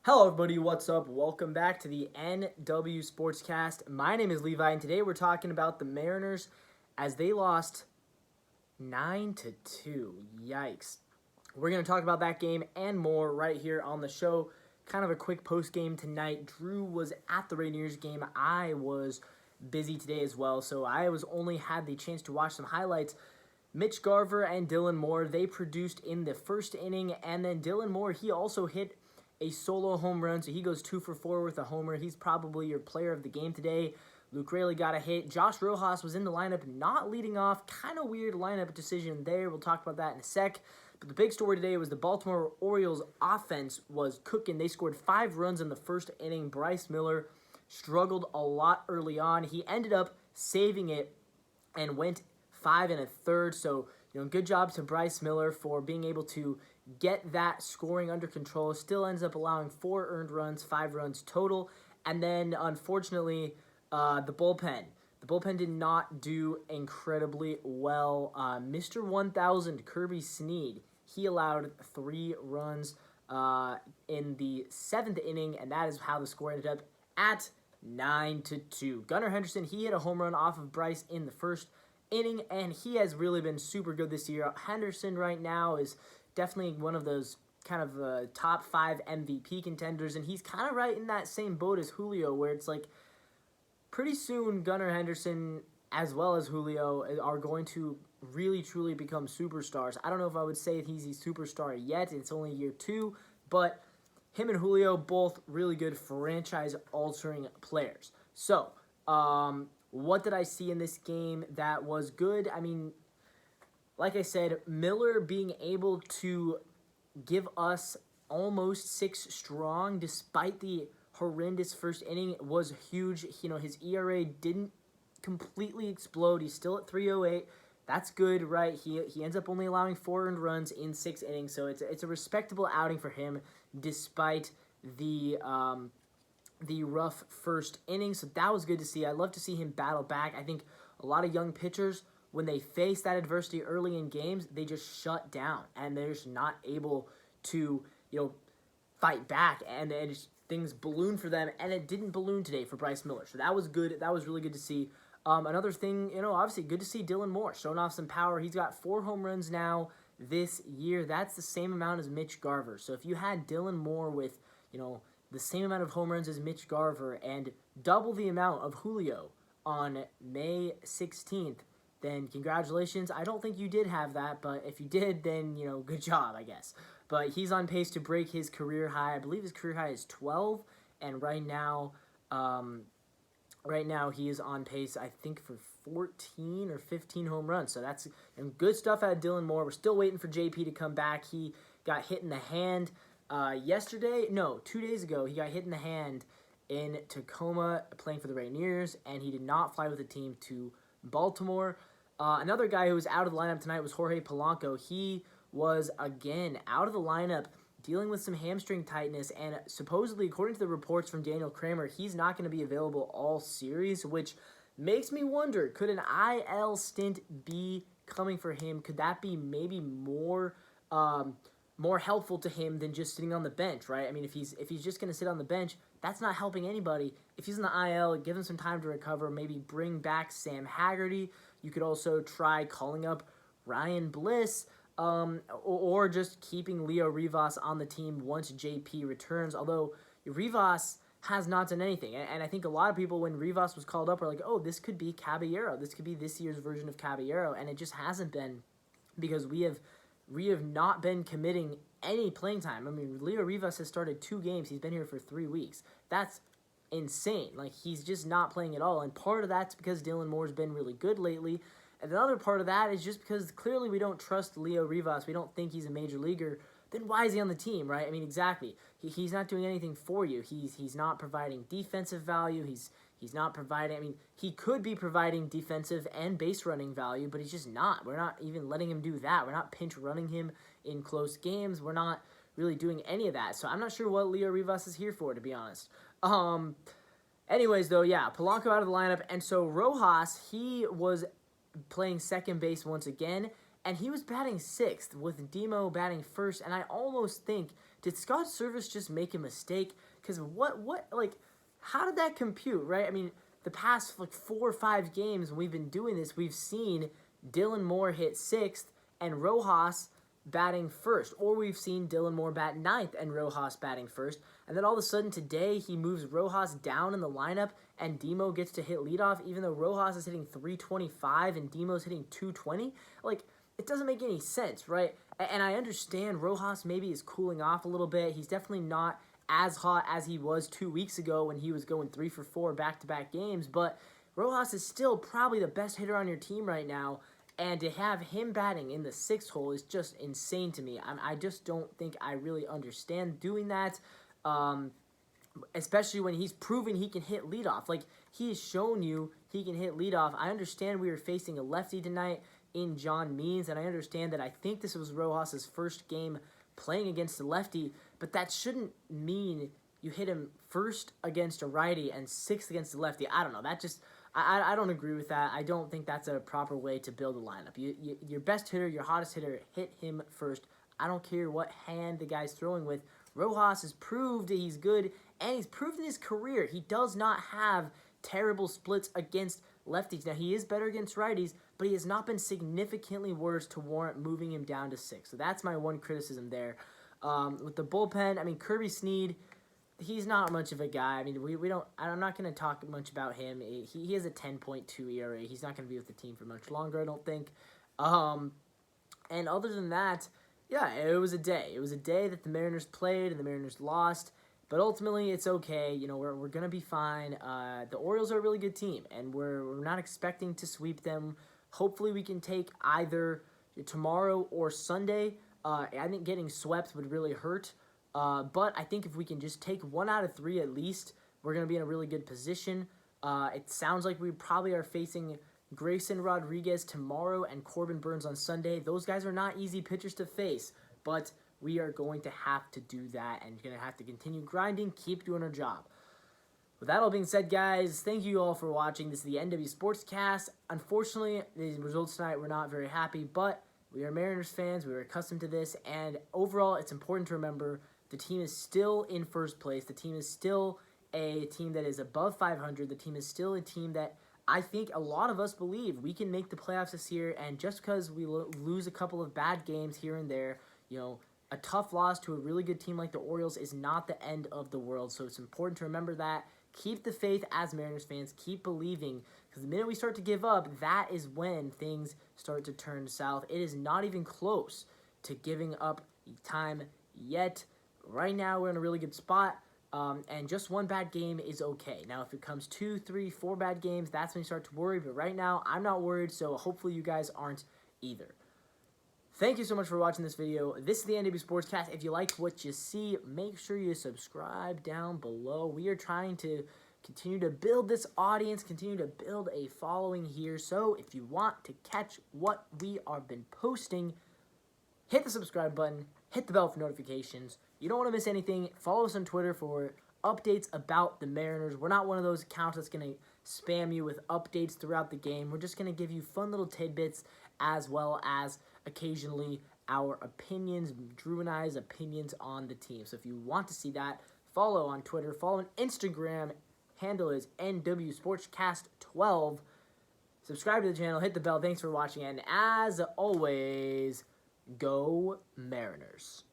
Hello everybody, what's up? Welcome back to the NW Sportscast. My name is Levi, and today we're talking about the Mariners as they lost 9-2. Yikes. We're going to talk about that game and more right here on the show. Kind of a quick post-game tonight. Drew was at the Rainiers game. I was busy today as well, so I only had the chance to watch some highlights. Mitch Garver and Dylan Moore, they produced in the first inning, and then Dylan Moore, he also hit a solo home run, so he goes 2 for 4 with a homer. He's probably your player of the game today. Luke Raley got a hit. Josh Rojas was in the lineup, not leading off. Kind of weird lineup decision there. We'll talk about that in a sec. But the big story today was the Baltimore Orioles offense was cooking. They scored 5 runs in the first inning. Bryce Miller struggled a lot early on. He ended up saving it and went 5 1/3. So, good job to Bryce Miller for being able to get that scoring under control. Still ends up allowing 4 earned runs, 5 runs total. And then, unfortunately, the bullpen. The bullpen did not do incredibly well. Mr. 1000, Kirby Snead, he allowed 3 runs in the 7th inning, and that is how the score ended up at 9-2. Gunnar Henderson, he hit a home run off of Bryce in the first inning, and he has really been super good this year. Henderson right now is definitely one of those kind of top 5 MVP contenders, and he's kind of right in that same boat as Julio, where it's like pretty soon Gunnar Henderson as well as Julio are going to really truly become superstars. I don't know if I would say he's a superstar yet. It's only year 2, but him and Julio both really good franchise-altering players. So, what did I see in this game that was good? I mean, like I said, Miller being able to give us almost 6 strong despite the horrendous first inning was huge. His ERA didn't completely explode. He's still at 3.08. That's good, right? He ends up only allowing 4 earned runs in 6 innings, so it's a respectable outing for him despite the rough first inning. So that was good to see. I love to see him battle back. I think a lot of young pitchers, when they face that adversity early in games, they just shut down and they're just not able to, fight back, and things balloon for them, and it didn't balloon today for Bryce Miller. So that was good. That was really good to see. Another thing, obviously good to see Dylan Moore showing off some power. He's got 4 home runs now this year. That's the same amount as Mitch Garver. So if you had Dylan Moore with, the same amount of home runs as Mitch Garver and double the amount of Julio on May 16th, then congratulations. I don't think you did have that, but if you did, then, good job, I guess. But he's on pace to break his career high. I believe his career high is 12, and right now he is on pace, I think, for 14 or 15 home runs. So that's good stuff out of Dylan Moore. We're still waiting for JP to come back. He got hit in the hand 2 days ago. He got hit in the hand in Tacoma playing for the Rainiers, and he did not fly with the team to Baltimore. Another guy who was out of the lineup tonight was Jorge Polanco. He was, again, out of the lineup dealing with some hamstring tightness, and supposedly, according to the reports from Daniel Kramer, he's not going to be available all series, which makes me wonder, could an IL stint be coming for him? Could that be maybe more helpful to him than just sitting on the bench, right? I mean, if he's just going to sit on the bench, that's not helping anybody. If he's in the IL, give him some time to recover, maybe bring back Sam Haggerty. You could also try calling up Ryan Bliss, or just keeping Leo Rivas on the team once JP returns, although Rivas has not done anything. And I think a lot of people, when Rivas was called up, were like, oh, this could be Caballero. This could be this year's version of Caballero, and it just hasn't been, because we have not been committing any playing time. I mean, Leo Rivas has started 2 games. He's been here for 3 weeks. That's insane. Like, he's just not playing at all, and part of that's because Dylan Moore's been really good lately, and the other part of that is just because clearly we don't trust Leo Rivas. We don't think he's a major leaguer. Then why is he on the team, right? I mean, exactly. He's not doing anything for you. He's not providing defensive value. He's not providing. I mean, he could be providing defensive and base running value, but he's just not. We're not even letting him do that. We're not pinch running him in close games. We're not really doing any of that. So I'm not sure what Leo Rivas is here for, to be honest. Anyways, though, yeah, Polanco out of the lineup, and so Rojas, he was playing second base once again, and he was batting 6th with Demo batting 1st, and I almost think, did Scott Service just make a mistake? Because how did that compute, right? I mean, the past 4 or 5 games when we've been doing this, we've seen Dylan Moore hit 6th and Rojas batting 1st, or we've seen Dylan Moore bat 9th and Rojas batting 1st, and then all of a sudden today he moves Rojas down in the lineup and Demo gets to hit leadoff, even though Rojas is hitting 325 and Demo's hitting 220. It doesn't make any sense, right? And I understand Rojas maybe is cooling off a little bit. He's definitely not as hot as he was 2 weeks ago when he was going 3 for 4 back-to-back games, but Rojas is still probably the best hitter on your team right now, and to have him batting in the 6th hole is just insane to me. I just don't think I really understand doing that, especially when he's proven he can hit leadoff. He has shown you he can hit leadoff. I understand we were facing a lefty tonight in John Means, and I understand that I think this was Rojas' first game playing against a lefty, but that shouldn't mean you hit him 1st against a righty and 6th against a lefty. I don't know. That just... I don't agree with that. I don't think that's a proper way to build a lineup. Your best hitter, your hottest hitter, hit him first. I don't care what hand the guy's throwing with. Rojas has proved that he's good, and he's proved in his career he does not have terrible splits against lefties. Now, he is better against righties, but he has not been significantly worse to warrant moving him down to 6. So that's my one criticism there. With the bullpen, I mean, Kirby Snead... he's not much of a guy. I mean, we don't. I'm not going to talk much about him. He has a 10.2 ERA. He's not going to be with the team for much longer, I don't think. And other than that, yeah, it was a day. It was a day that the Mariners played and the Mariners lost. But ultimately, it's okay. You know, we're going to be fine. The Orioles are a really good team, and we're not expecting to sweep them. Hopefully, we can take either tomorrow or Sunday. I think getting swept would really hurt. But I think if we can just take 1 out of 3 at least, we're going to be in a really good position. It sounds like we probably are facing Grayson Rodriguez tomorrow and Corbin Burns on Sunday. Those guys are not easy pitchers to face, but we are going to have to do that and going to have to continue grinding, keep doing our job. With that all being said, guys, thank you all for watching. This is the NW Sportscast. Unfortunately, the results tonight were not very happy, but we are Mariners fans. We are accustomed to this, and overall, it's important to remember the team is still in first place. The team is still a team that is above 500. The team is still a team that I think a lot of us believe we can make the playoffs this year, and just because we lose a couple of bad games here and there, you know, a tough loss to a really good team like the Orioles is not the end of the world. So it's important to remember that. Keep the faith as Mariners fans. Keep believing, because the minute we start to give up, that is when things start to turn south. It is not even close to giving up time yet. Right now, we're in a really good spot, and just 1 bad game is okay. Now, if it comes 2, 3, 4 bad games, that's when you start to worry, but right now, I'm not worried, so hopefully you guys aren't either. Thank you so much for watching this video. This is the NW Sportscast. If you liked what you see, make sure you subscribe down below. We are trying to continue to build this audience, continue to build a following here, so if you want to catch what we have been posting, hit the subscribe button, hit the bell for notifications. You don't want to miss anything. Follow us on Twitter for updates about the Mariners. We're not one of those accounts that's going to spam you with updates throughout the game. We're just going to give you fun little tidbits as well as occasionally our opinions, Drew and I's opinions on the team. So if you want to see that, follow on Twitter, follow on Instagram. Handle is NWSportscast12. Subscribe to the channel, hit the bell. Thanks for watching, and as always, go Mariners.